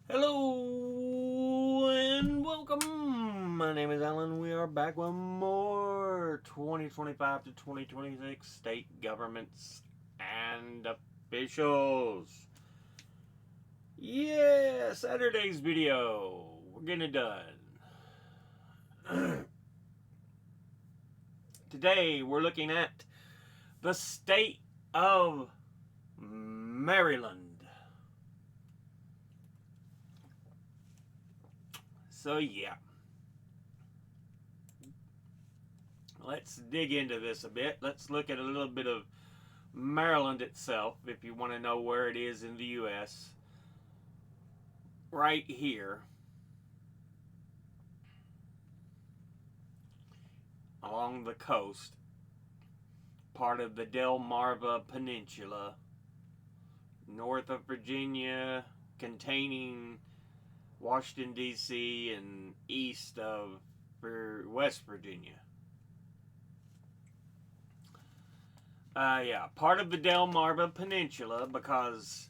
Hello and welcome. My name is Alan. We are back with more 2025 to 2026 state governments and officials. Yeah, Saturday's video. We're getting it done. Today we're looking at the state of Maryland. So, yeah. Let's dig into this a bit. Let's look at a little bit of Maryland itself, if you want to know where it is in the U.S. Right here, along the coast, part of the Delmarva Peninsula, north of Virginia, containing Washington, D.C., and east of West Virginia. Yeah, part of the Delmarva Peninsula because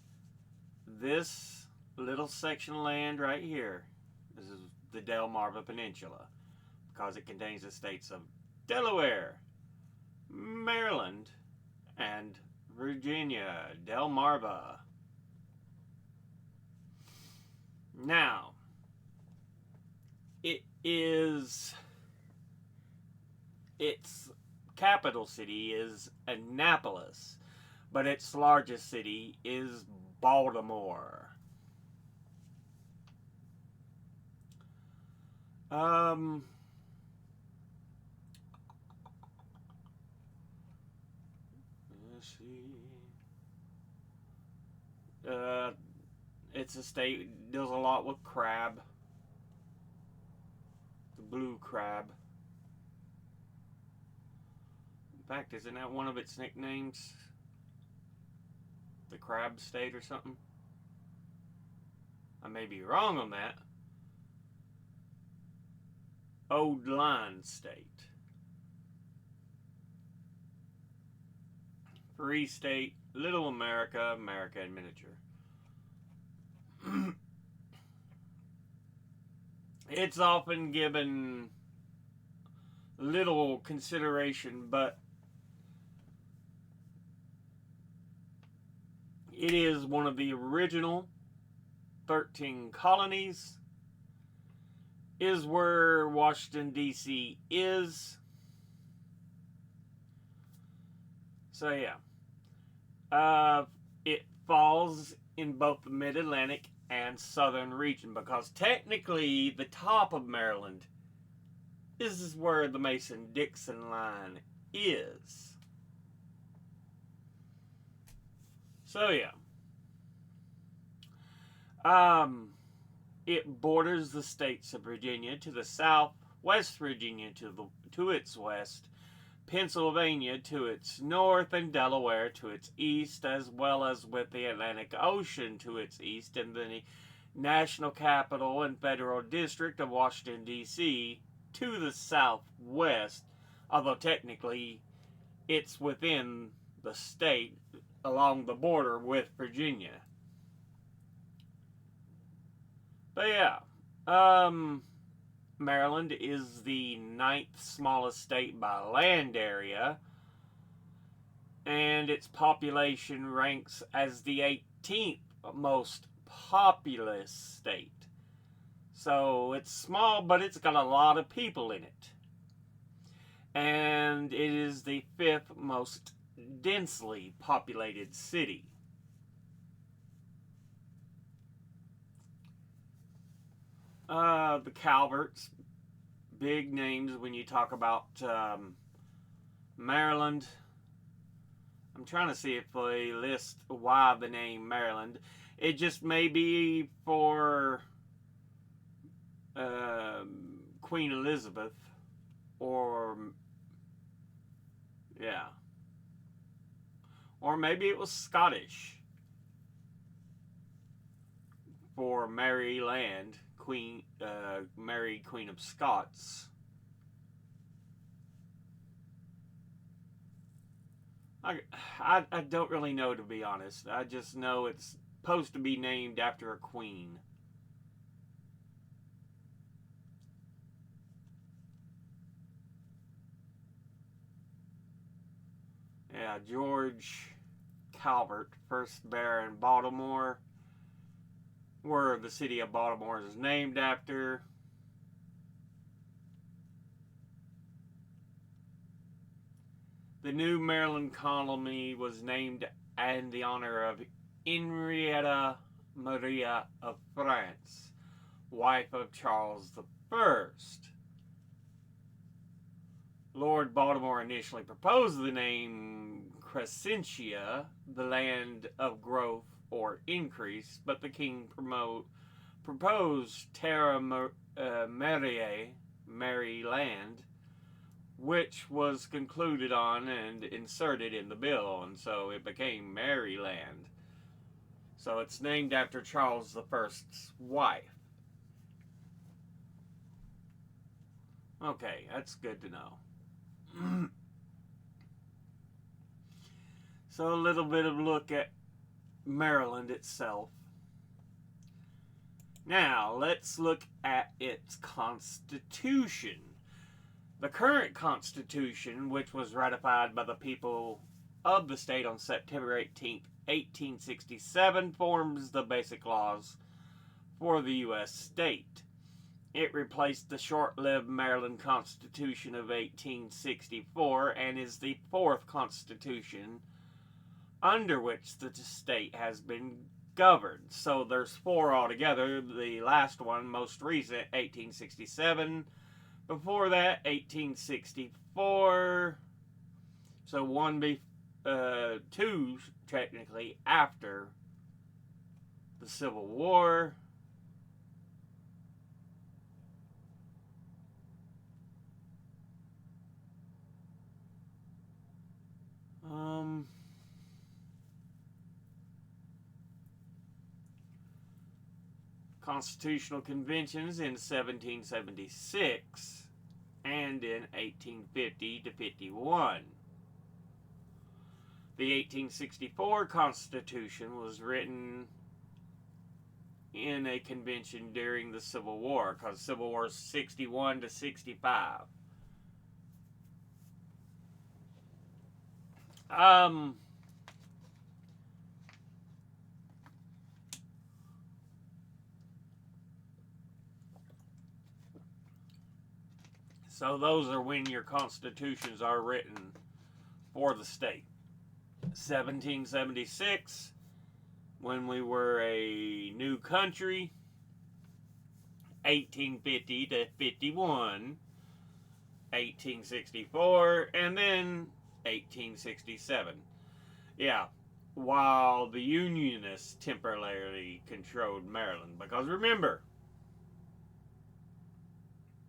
this little section of land right here, this is the Delmarva Peninsula, because it contains the states of Delaware, Maryland, and Virginia. Delmarva. Now, its capital city is Annapolis, but its largest city is Baltimore. Um, let's see. Uh, it's a state deals a lot with crab, the blue crab. In fact, isn't that one of its nicknames? The crab state or something? I may be wrong on that. Old Line State. Free State, Little America, America in miniature. It's often given little consideration, but it is one of the original 13 colonies, is where Washington, D.C. is. So, yeah. It falls in both the mid-Atlantic and southern region because technically the top of Maryland is where the Mason-Dixon line is. So, yeah. It borders the states of Virginia to the south, West Virginia to its west, Pennsylvania to its north, and Delaware to its east, as well as with the Atlantic Ocean to its east, and the National Capital and Federal District of Washington, D.C. to the southwest, although technically it's within the state along the border with Virginia. But yeah, Maryland is the ninth smallest state by land area, and its population ranks as the 18th most populous state. So it's small, but it's got a lot of people in it. And it is the fifth most densely populated city. The Calverts, big names when you talk about Maryland. I'm trying to see if they list why the name Maryland. It just may be for Queen Elizabeth, or yeah, or maybe it was Scottish for Mary Land, Mary Queen of Scots. I don't really know, to be honest. I just know it's supposed to be named after a queen. Yeah, George Calvert, first Baron Baltimore, where the city of Baltimore is named after. The new Maryland colony was named in the honor of Henrietta Maria of France, wife of Charles I. Lord Baltimore initially proposed the name Crescentia, the land of growth or increase, but the king proposed Terra Mariae, Maryland, which was concluded on and inserted in the bill, and so it became Maryland. So it's named after Charles I's wife. Okay, that's good to know. So a little bit of a look at Maryland itself. Now, let's look at its constitution. The current constitution, which was ratified by the people of the state on September 18th, 1867, forms the basic laws for the U.S. state. It replaced the short-lived Maryland Constitution of 1864 and is the fourth constitution under which the state has been governed. So there's four altogether. The last one, most recent, 1867. Before that, 1864. So two technically after the Civil War. Constitutional conventions in 1776 and in 1850 to 51. The 1864 Constitution was written in a convention during the Civil War, because Civil War is 61 to 65. So those are when your constitutions are written for the state. 1776, when we were a new country. 1850 to 51. 1864, and then 1867. Yeah, while the Unionists temporarily controlled Maryland. Because remember,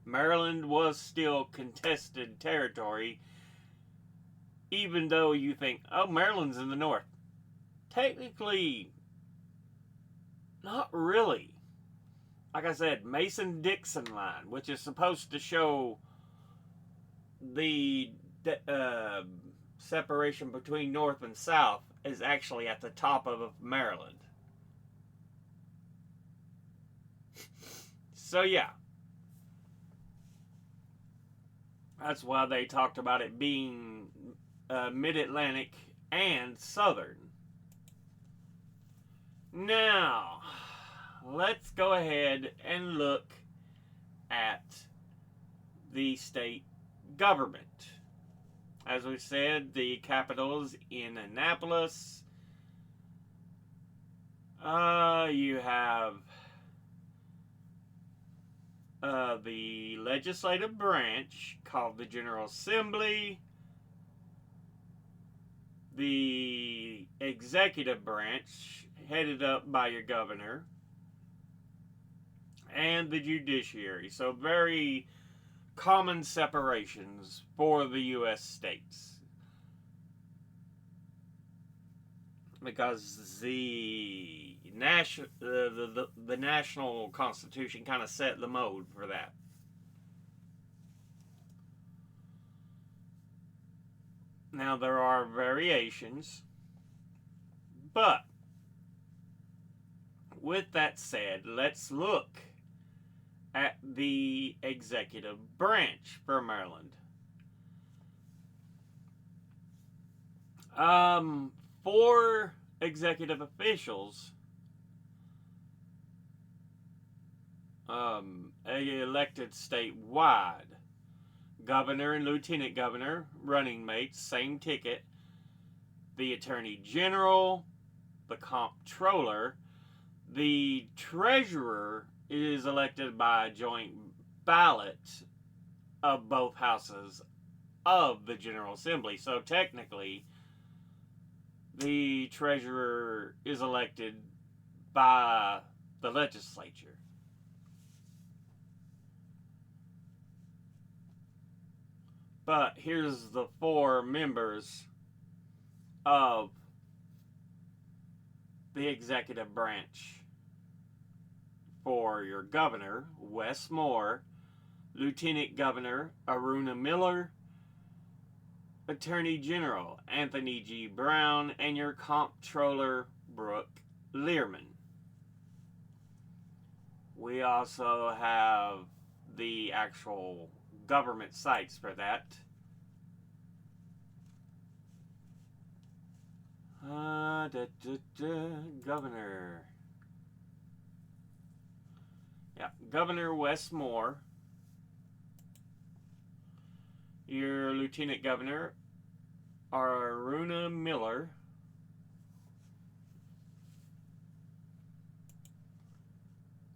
Maryland was still contested territory, even though you think, oh, Maryland's in the north. Technically, not really. Like I said, Mason-Dixon line, which is supposed to show the separation between north and south, is actually at the top of Maryland. So yeah, that's why they talked about it being mid-Atlantic and southern. Now, let's go ahead and look at the state government. As we said, the capital is in Annapolis. You have the legislative branch called the General Assembly, the executive branch headed up by your governor, and the judiciary. So very common separations for the U.S. states, because the national constitution kind of set the mode for that. Now there are variations, but with that said, let's look at the executive branch for Maryland. Four executive officials elected statewide. Governor and lieutenant governor, running mates, same ticket. The attorney general, the comptroller, the treasurer is elected by a joint ballot of both houses of the General Assembly. So technically, the treasurer is elected by the legislature. But here's the four members of the executive branch. For your governor, Wes Moore, lieutenant governor, Aruna Miller, attorney general, Anthony G. Brown, and your comptroller, Brooke Learman. We also have the actual government sites for that. Governor. Yeah, Governor Wes Moore. Your lieutenant governor, Aruna Miller.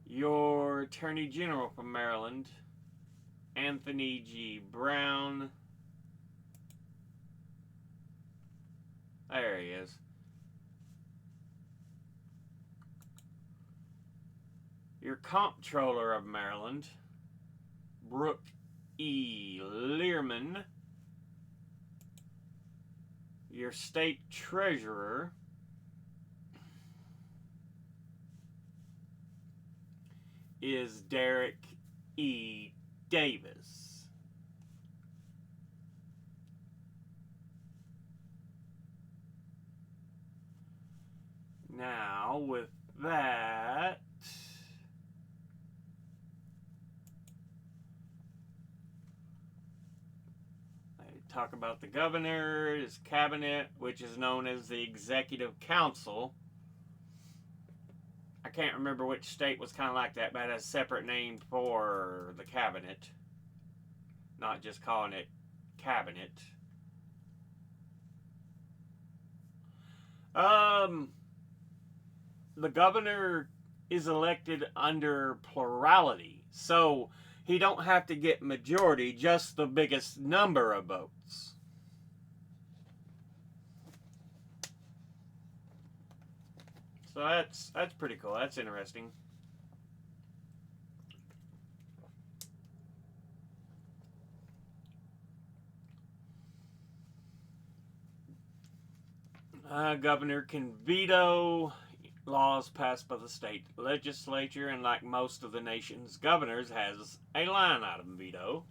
Your attorney general from Maryland, Anthony G. Brown. There he is. Your comptroller of Maryland, Brooke E. Learman. Your state treasurer, is Derek E. Davis. Now, with that, I talk about the governor, his cabinet, which is known as the Executive Council. I can't remember which state was kind of like that, but it has a separate name for the cabinet. Not just calling it cabinet. The governor is elected under plurality, so he don't have to get majority, just the biggest number of votes. So that's pretty cool. That's interesting. Governor can veto laws passed by the state legislature, and like most of the nation's governors, has a line item veto.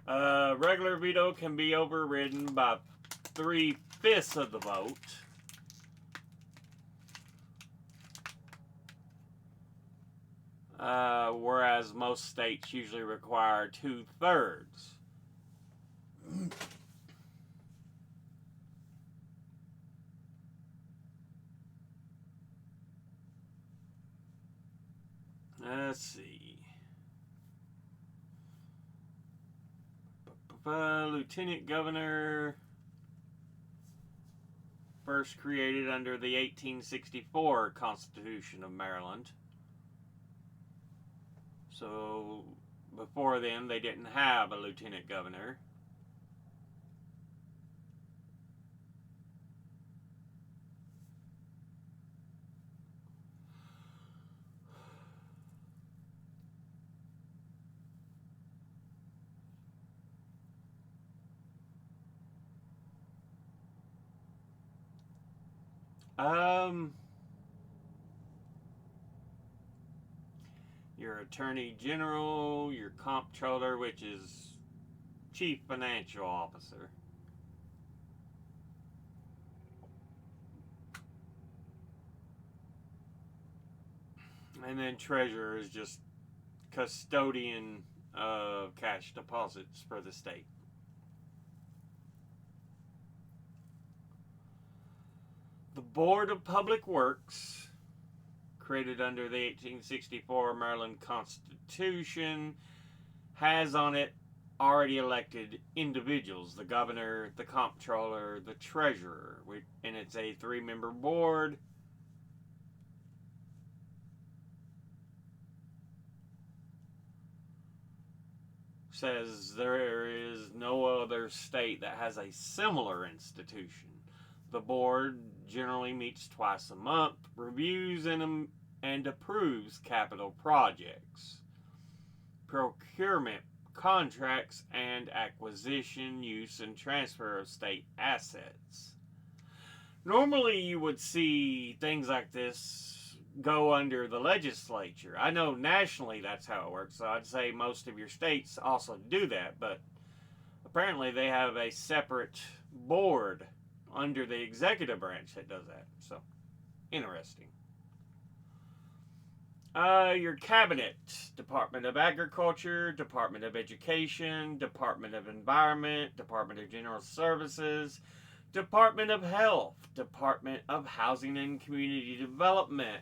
Regular veto can be overridden by 3/5 of the vote. Whereas most states usually require 2/3. Let's see. Lieutenant governor, first created under the 1864 Constitution of Maryland. So before then, they didn't have a lieutenant governor. Your attorney general, your comptroller, which is chief financial officer. And then treasurer is just custodian of cash deposits for the state. The Board of Public Works, created under the 1864 Maryland Constitution, has on it already elected individuals: the governor, the comptroller, the treasurer, and it's a 3-member board. Says there is no other state that has a similar institution. The board generally meets twice a month, reviews and approves capital projects, procurement contracts, and acquisition, use, and transfer of state assets. Normally, you would see things like this go under the legislature. I know nationally that's how it works, so I'd say most of your states also do that, but apparently they have a separate board under the executive branch that does that. So, interesting. Your cabinet: Department of Agriculture, Department of Education, Department of Environment, Department of General Services, Department of Health, Department of Housing and Community Development,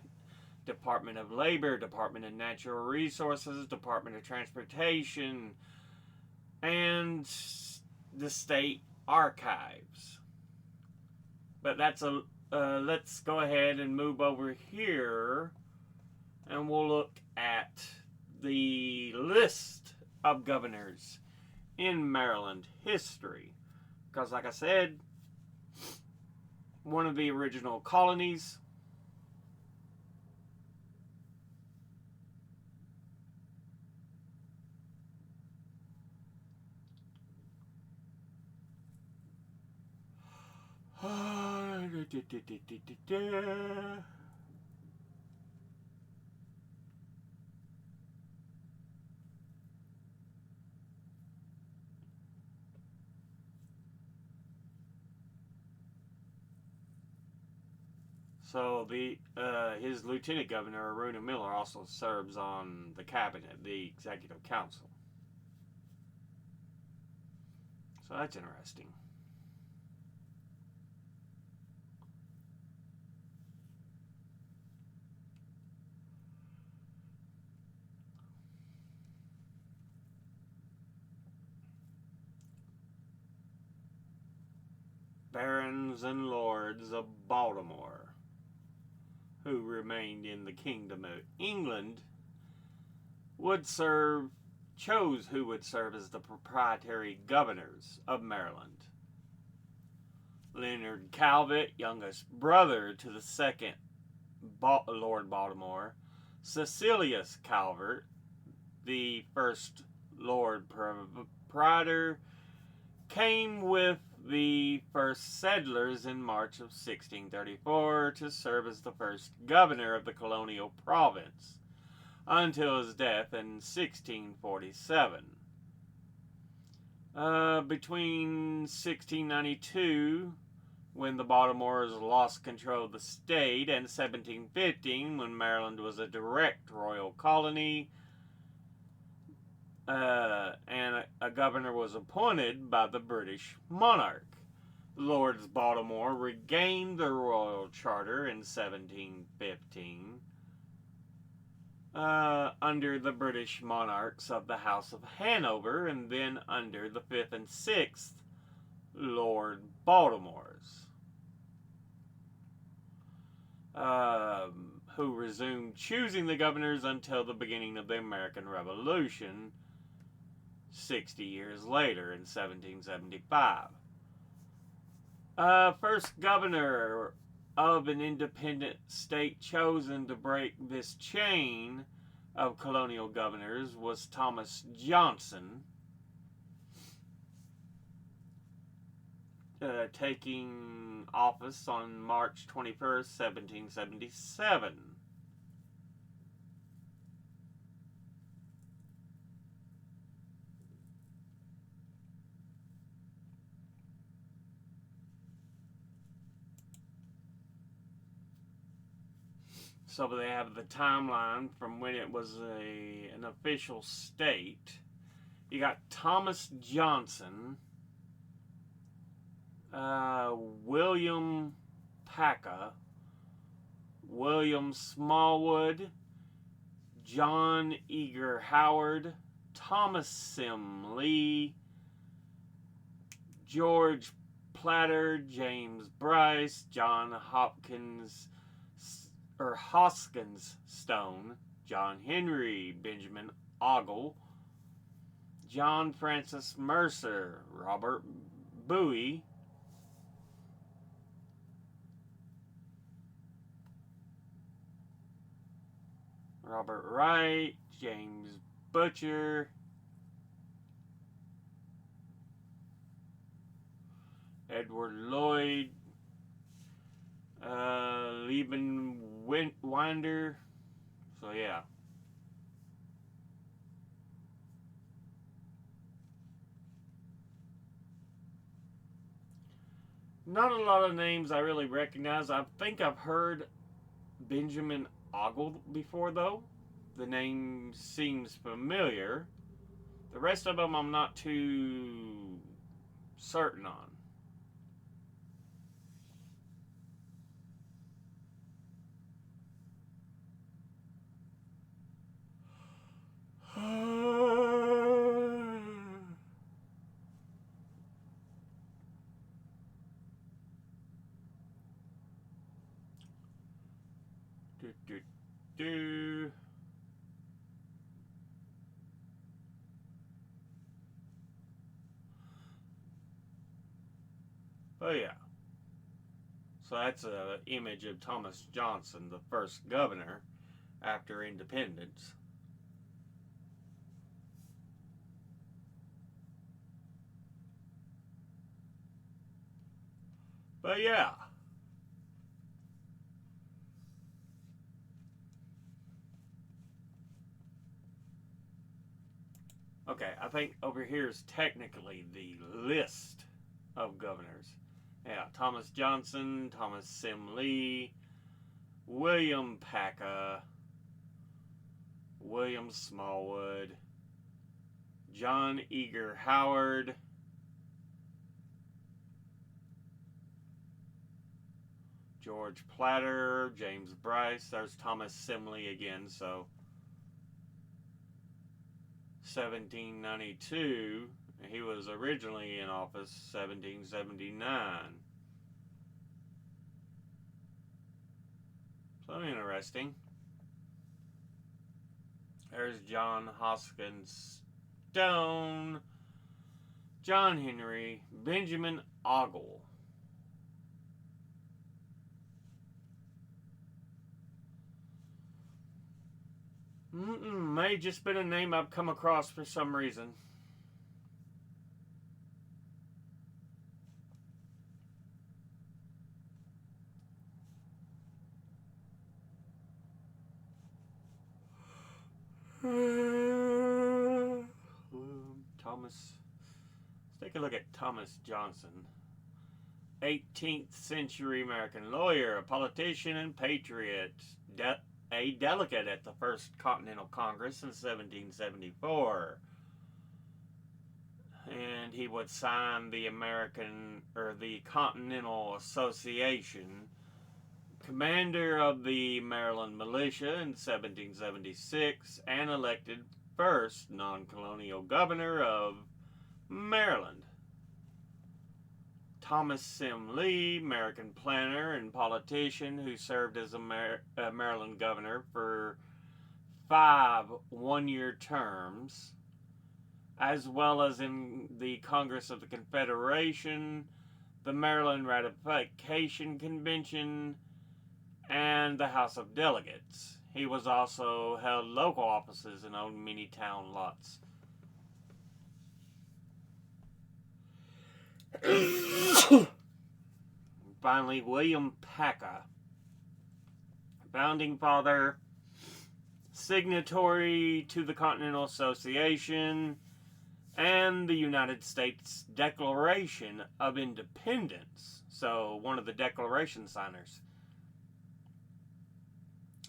Department of Labor, Department of Natural Resources, Department of Transportation, and the State Archives. But let's go ahead and move over here, and we'll look at the list of governors in Maryland history. Because, like I said, one of the original colonies. So his lieutenant governor, Aruna Miller, also serves on the cabinet, the executive council. So that's interesting. Barons and lords of Baltimore, who remained in the Kingdom of England, chose who would serve as the proprietary governors of Maryland. Leonard Calvert, youngest brother to the second Lord Baltimore, Cecilius Calvert, the first Lord Proprietor, came with the first settlers in March of 1634 to serve as the first governor of the colonial province until his death in 1647. Between 1692, when the Baltimores lost control of the state, and 1715, when Maryland was a direct royal colony, and a governor was appointed by the British monarch. Lords Baltimore regained the royal charter in 1715 under the British monarchs of the House of Hanover, and then under the 5th and 6th Lord Baltimores, who resumed choosing the governors until the beginning of the American Revolution 60 years later in 1775. First governor of an independent state chosen to break this chain of colonial governors was Thomas Johnson, taking office on March 21st, 1777. So they have the timeline from when it was an official state. You got Thomas Johnson, William Paca, William Smallwood, John Eager Howard, Thomas Sim Lee, George Platter, James Bryce, John Hoskins Stone, John Henry, Benjamin Ogle, John Francis Mercer, Robert Bowie, Robert Wright, James Butcher, Edward Lloyd, Lieben Winder. So yeah. Not a lot of names I really recognize. I think I've heard Benjamin Ogle before, though. The name seems familiar. The rest of them I'm not too certain on. do. Oh yeah. So that's an image of Thomas Johnson, the first governor after independence. But yeah. Okay, I think over here is technically the list of governors. Yeah, Thomas Johnson, Thomas Sim Lee, William Paca, William Smallwood, John Eager Howard, George Platter, James Bryce. There's Thomas Sim Lee again, so 1792. He was originally in office 1779. So interesting. There's John Hoskins Stone, John Henry, Benjamin Ogle. May just been a name I've come across for some reason. Thomas. Let's take a look at Thomas Johnson. 18th century American lawyer, a politician and patriot, a delegate at the First Continental Congress in 1774. And he would sign the Continental Association, commander of the Maryland militia in 1776, and elected first non-colonial governor of Maryland. Thomas Sim Lee, American planner and politician who served as a Maryland governor for 5 one-year terms, as well as in the Congress of the Confederation, the Maryland Ratification Convention, and the House of Delegates. He was also held local offices and owned many town lots. Finally, William Paca, founding father, signatory to the Continental Association and the United States Declaration of Independence. So, one of the Declaration signers.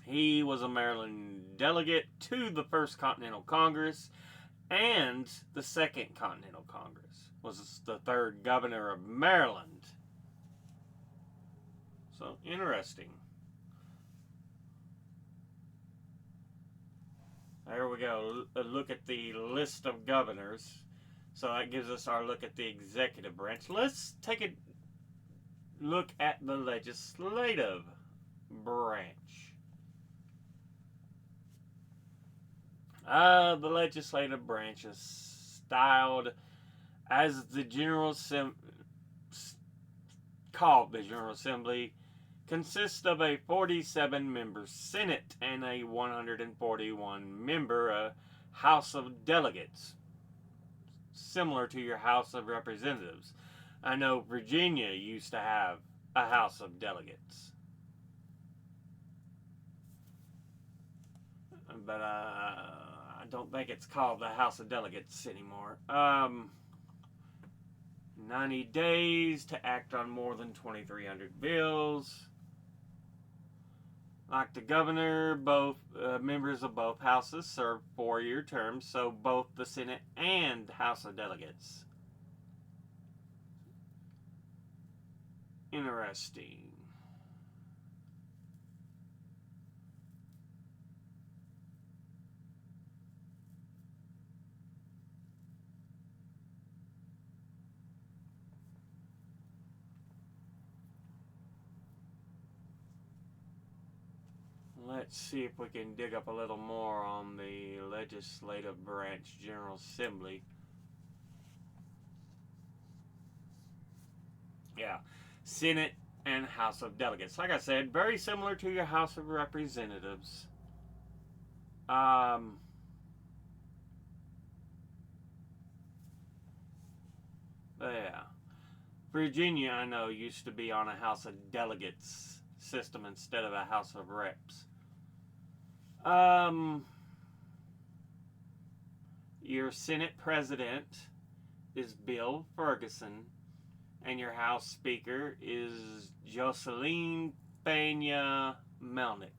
He was a Maryland delegate to the First Continental Congress and the Second Continental Congress. Was the third governor of Maryland. So, interesting. There we go. A look at the list of governors. So that gives us our look at the executive branch. Let's take a look at the legislative branch. The legislative branch is styled as the called the General Assembly, consists of a 47-member Senate and a 141-member House of Delegates, similar to your House of Representatives. I know Virginia used to have a House of Delegates, but I don't think it's called the House of Delegates anymore. 90 days to act on more than 2,300 bills. Like the governor, both members of both houses serve 4-year terms, so both the Senate and House of Delegates. Interesting. Let's see if we can dig up a little more on the Legislative Branch General Assembly. Yeah, Senate and House of Delegates. Like I said, very similar to your House of Representatives. Yeah. Virginia, I know, used to be on a House of Delegates system instead of a House of Reps. Your Senate President is Bill Ferguson, and your House Speaker is Jocelyn Peña Melnick.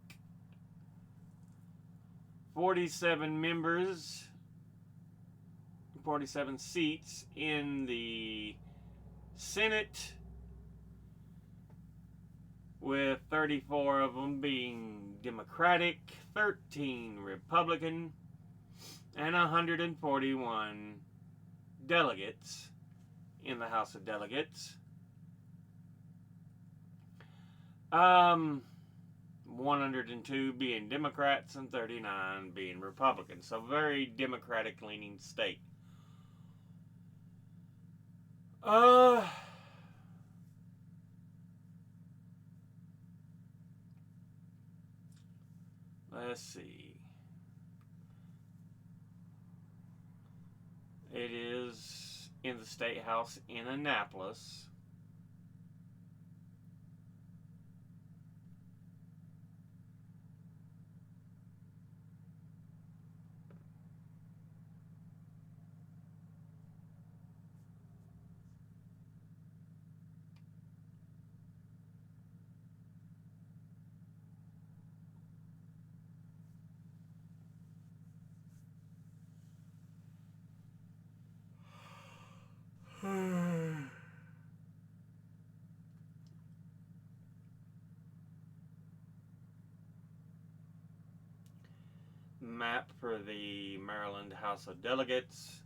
47 members, 47 seats in the Senate, with 34 of them being Democratic, 13 Republican, and 141 delegates in the House of Delegates. 102 being Democrats and 39 being Republicans. So very Democratic leaning state. Let's see. It is in the State House in Annapolis. Map for the Maryland House of Delegates.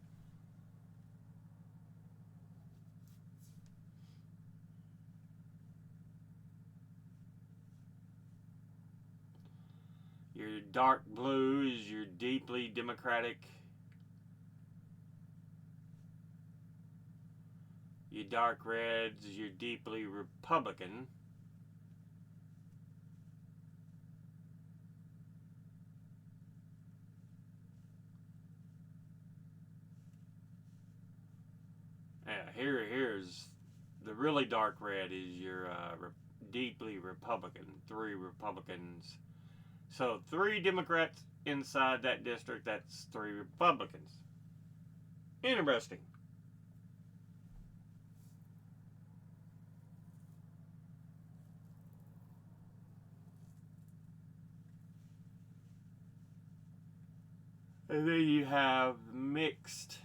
Your dark blue is your deeply Democratic. Your dark reds is your deeply Republican. Yeah, here's the really dark red is your deeply Republican. 3 Republicans. So 3 Democrats inside that district. That's 3 Republicans. Interesting. And then you have mixed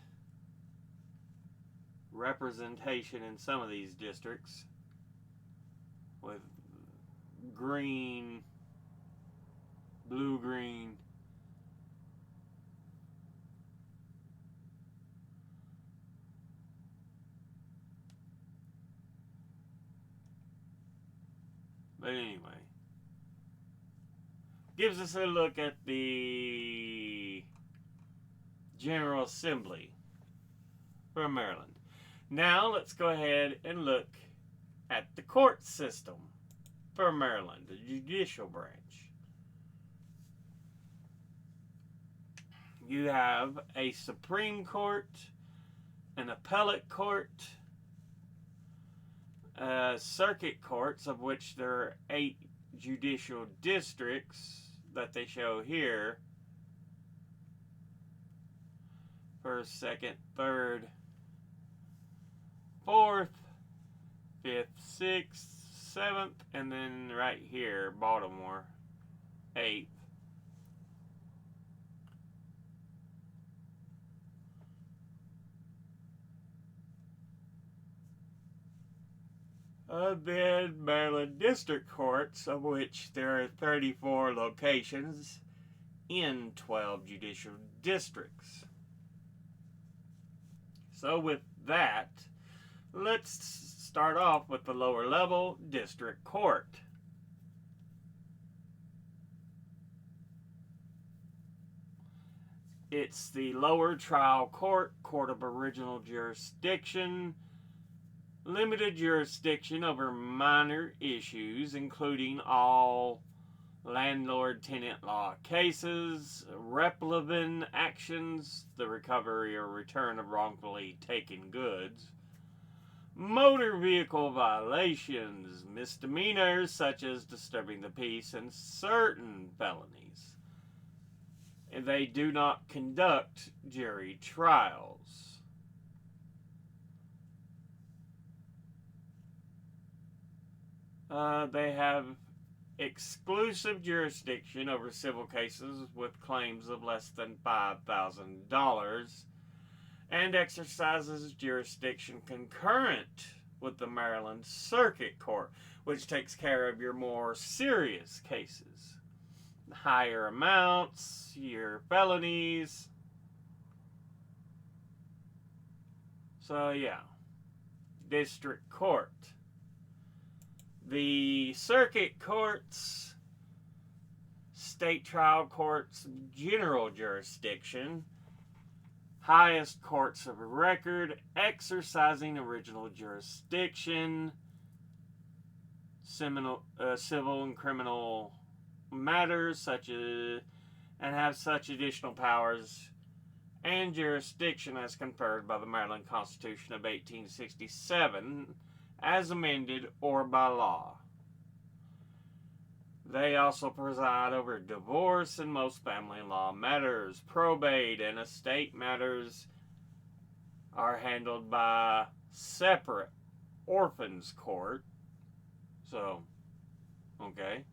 representation in some of these districts with green, blue-green. But anyway, gives us a look at the General Assembly for Maryland. Now let's go ahead and look at the court system for Maryland, the judicial branch. You have a Supreme Court, an appellate court, circuit courts, of which there are 8 judicial districts that they show here. First, second, third, fourth, fifth, sixth, seventh, and then right here, Baltimore, 8th. Then Maryland District Courts, of which there are 34 locations in 12 judicial districts. So with that, let's start off with the lower level district court. It's the lower trial court, court of original jurisdiction, limited jurisdiction over minor issues, including all landlord-tenant law cases, replevin actions, the recovery or return of wrongfully taken goods, motor vehicle violations, misdemeanors such as disturbing the peace, and certain felonies. And they do not conduct jury trials. They have exclusive jurisdiction over civil cases with claims of less than $5,000 and exercises jurisdiction concurrent with the Maryland Circuit Court, which takes care of your more serious cases. Higher amounts, your felonies. So yeah, district court. The circuit courts, state trial courts, general jurisdiction, highest courts of record, exercising original jurisdiction, civil and criminal matters such as, and have such additional powers and jurisdiction as conferred by the Maryland Constitution of 1867, as amended or by law. They also preside over divorce and most family law matters. Probate and estate matters are handled by separate orphans court. So, okay.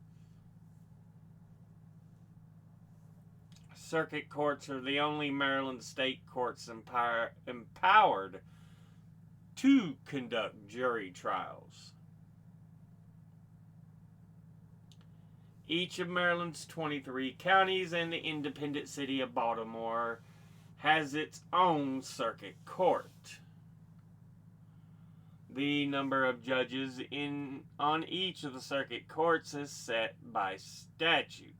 Circuit courts are the only Maryland state courts empowered to conduct jury trials. Each of Maryland's 23 counties and the independent city of Baltimore has its own circuit court. The number of judges on each of the circuit courts is set by statute.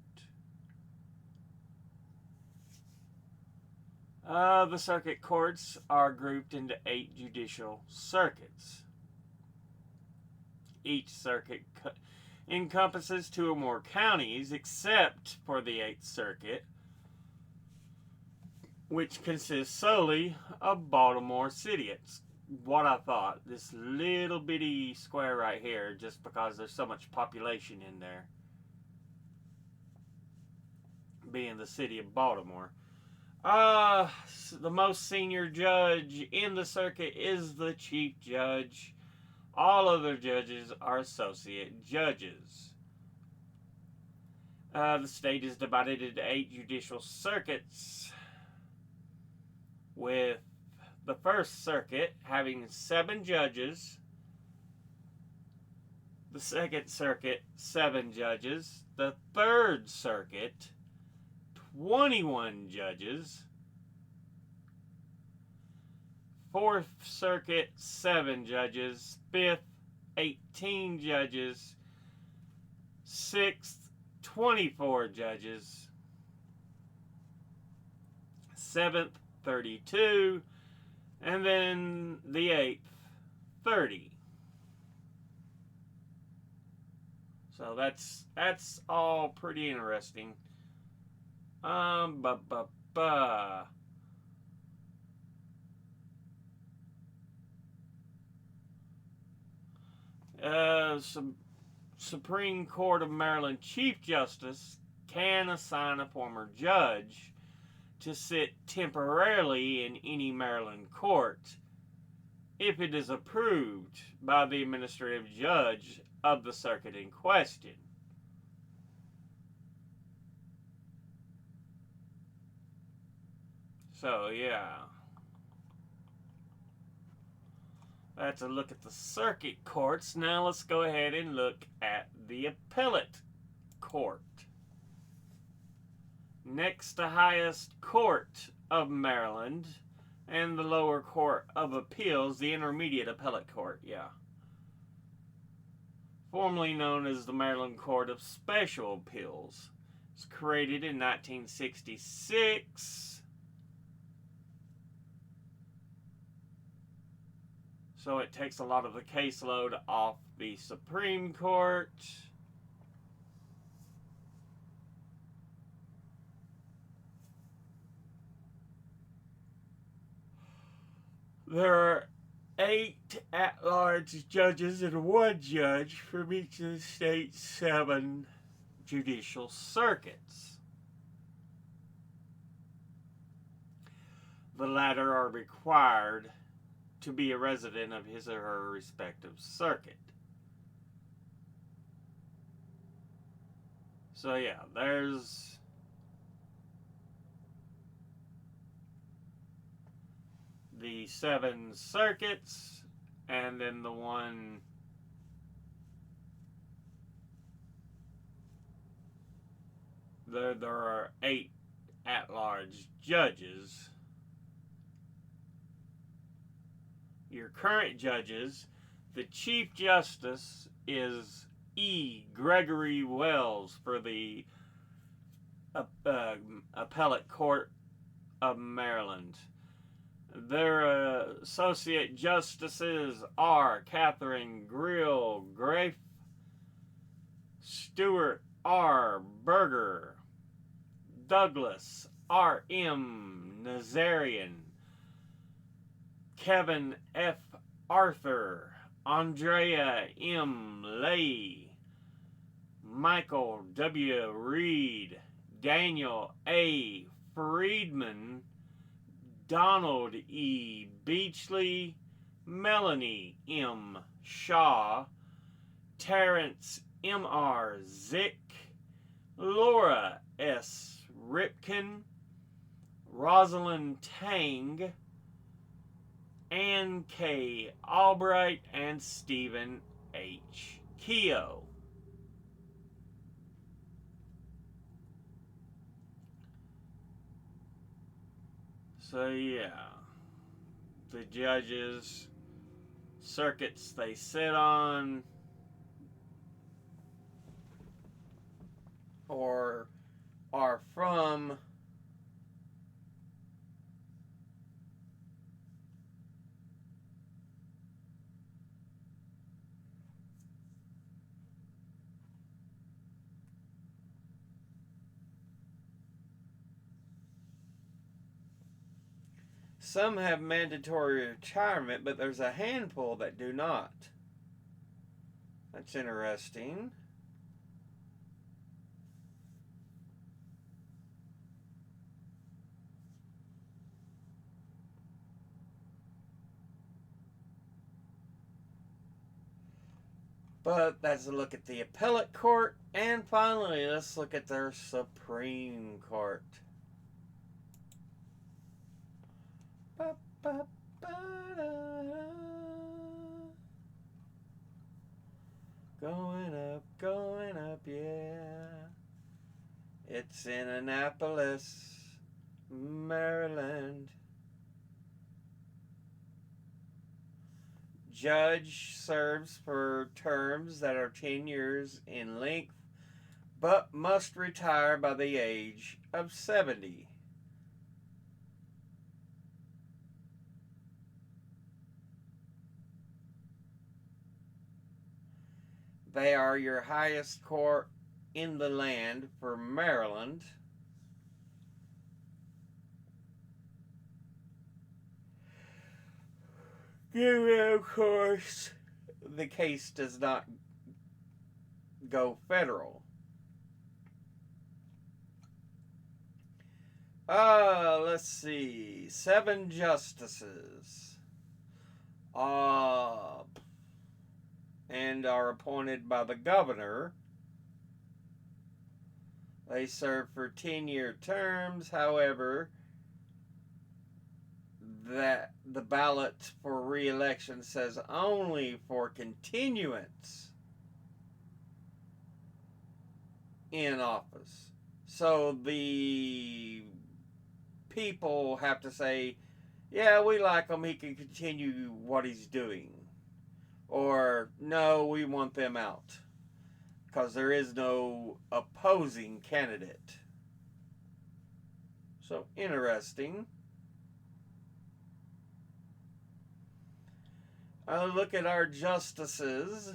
The circuit courts are grouped into 8 judicial circuits. Each circuit encompasses 2 or more counties, except for the 8th Circuit, which consists solely of Baltimore City. It's what I thought. This little bitty square right here, just because there's so much population in there, being the city of Baltimore. The most senior judge in the circuit is the chief judge. All other judges are associate judges. The state is divided into 8 judicial circuits, with the First Circuit having 7 judges, The Second Circuit, 7 judges. The Third Circuit, 21 judges. Fourth Circuit, 7 judges. Fifth, 18 judges. Sixth, 24 judges. Seventh, 32. And then the eighth, 30. So that's all pretty interesting. Supreme Court of Maryland Chief Justice can assign a former judge to sit temporarily in any Maryland court if it is approved by the administrative judge of the circuit in question. So, yeah. That's a look at the circuit courts. Now let's go ahead and look at the appellate court. Next to highest court of Maryland and the lower court of appeals, the intermediate appellate court, formerly known as the Maryland Court of Special Appeals. It was created in 1966. So it takes a lot of the caseload off the Supreme Court. There are 8 at-large judges and 1 judge from each of the state's 7 judicial circuits. The latter are required to be a resident of his or her respective circuit. So yeah, there's the 7 circuits, and then the one there are 8 at-large judges. Your current judges, the Chief Justice is E. Gregory Wells for the Appellate Court of Maryland. Their Associate Justices are Catherine Grill Grafe, Stuart R. Berger, Douglas R. M. Nazarian, Kevin F. Arthur, Andrea M. Lay, Michael W. Reed, Daniel A. Friedman, Donald E. Beachley, Melanie M. Shaw, Terrence M. R. Zick, Laura S. Ripken, Rosalind Tang, Ann K. Albright, and Stephen H. Keogh. So yeah, the judges, circuits they sit on, or are from. Some have mandatory retirement, but there's a handful that do not. That's interesting. But that's a look at the appellate court. And finally, let's look at their Supreme Court. going up, yeah. It's in Annapolis, Maryland. Judge serves for terms that are 10 years in length, but must retire by the age of 70. They are your highest court in the land for Maryland. Of course, the case does not go federal. Let's see. 7 justices. And are appointed by the governor. They serve for 10-year terms. However, that the ballot for re-election says only for continuance in office. So the people have to say, yeah, we like him, he can continue what he's doing. Or, no, we want them out. Because there is no opposing candidate. So, interesting. Look at our justices.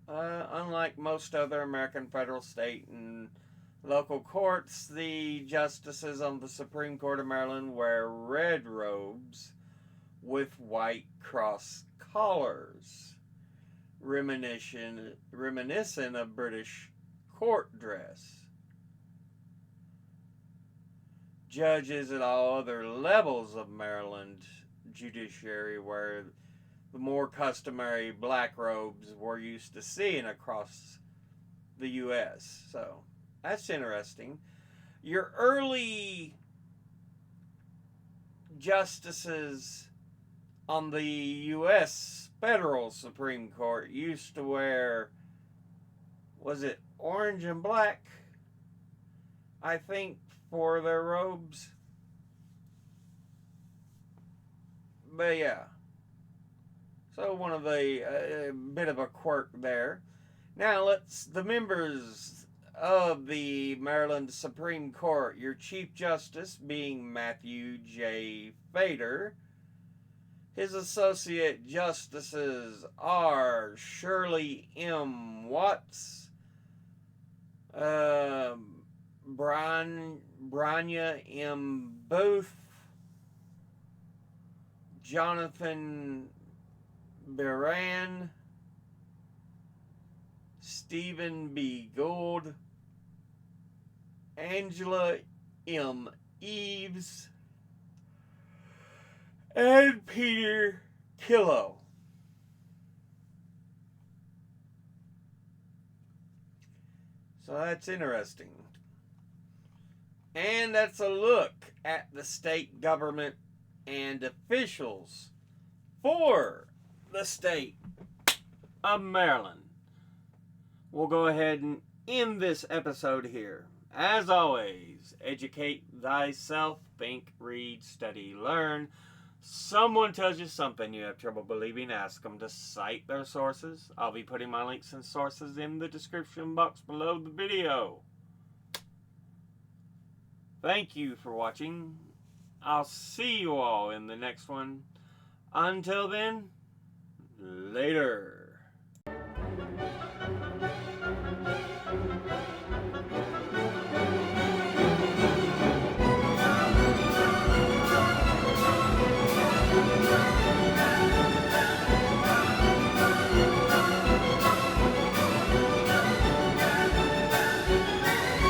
Unlike most other American federal, state, and local courts, the justices on the Supreme Court of Maryland wear red robes with white cross collars, reminiscent of British court dress. Judges at all other levels of Maryland judiciary wear the more customary black robes we're used to seeing across the U.S. So, that's interesting. Your early justices on the U.S. Federal Supreme Court used to wear, was it orange and black, I think, for their robes? But yeah. So one of the, bit of a quirk there. Now the members of the Maryland Supreme Court, your Chief Justice being Matthew J. Fader. His associate justices are Shirley M. Watts, Branya M. Booth, Jonathan Beran, Stephen B. Gould, Angela M. Eves, and Peter Killow. So that's interesting. And that's a look at the state government and officials for the state of Maryland. We'll go ahead and end this episode here. As always, educate thyself, think, read, study, learn. Someone tells you something you have trouble believing, ask them to cite their sources. I'll be putting my links and sources in the description box below the video. Thank you for watching. I'll see you all in the next one. Until then, later.